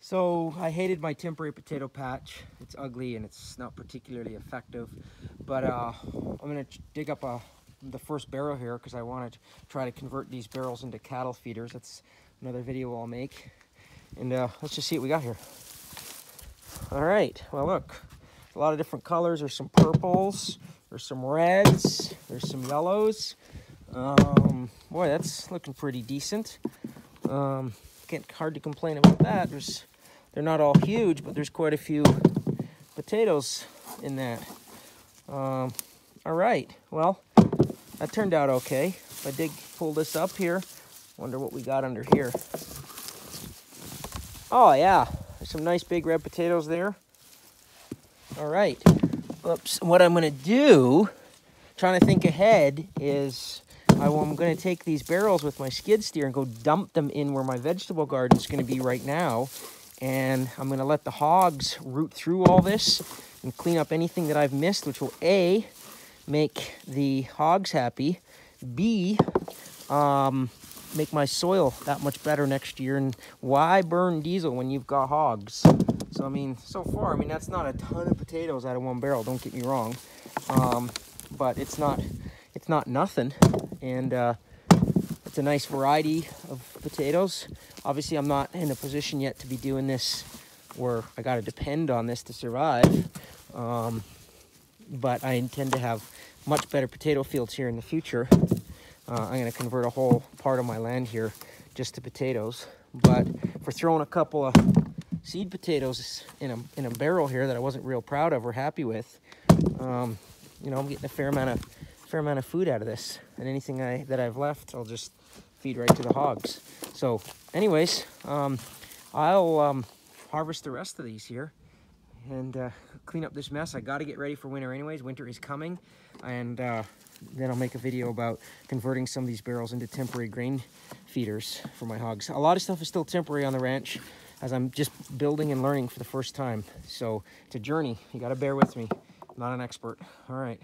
So I hated my temporary potato patch. It's ugly and it's not particularly effective. But I'm gonna dig up the first barrel here because I want to try to convert these barrels into cattle feeders. That's another video I'll make. And let's just see what we got here. All right, well look, a lot of different colors. There's some purples, there's some reds, there's some yellows. Boy, that's looking pretty decent. Hard to complain about that. They're not all huge, but there's quite a few potatoes in that. All right, well, that turned out okay. If I pull this up here, wonder what we got under here. Oh yeah, there's some nice big red potatoes there. All right, oops. What I'm gonna do, trying to think ahead, is I'm gonna take these barrels with my skid steer and go dump them in where my vegetable garden is gonna be right now. And I'm gonna let the hogs root through all this and clean up anything that I've missed, which will A, make the hogs happy, B, make my soil that much better next year. And why burn diesel when you've got hogs? So I mean, so far, that's not a ton of potatoes out of one barrel, don't get me wrong. But it's not nothing. And it's a nice variety of potatoes. Obviously, I'm not in a position yet to be doing this where I got to depend on this to survive. But I intend to have much better potato fields here in the future. I'm going to convert a whole part of my land here just to potatoes. But for throwing a couple of seed potatoes in a barrel here that I wasn't real proud of or happy with, I'm getting a fair amount of food out of this. And anything that I've left, I'll just feed right to the hogs. So anyways, I'll harvest the rest of these here and clean up this mess. I got to get ready for winter anyways. Winter is coming. And then I'll make a video about converting some of these barrels into temporary grain feeders for my hogs. A lot of stuff is still temporary on the ranch as I'm just building and learning for the first time. So it's a journey. You got to bear with me. I'm not an expert. All right.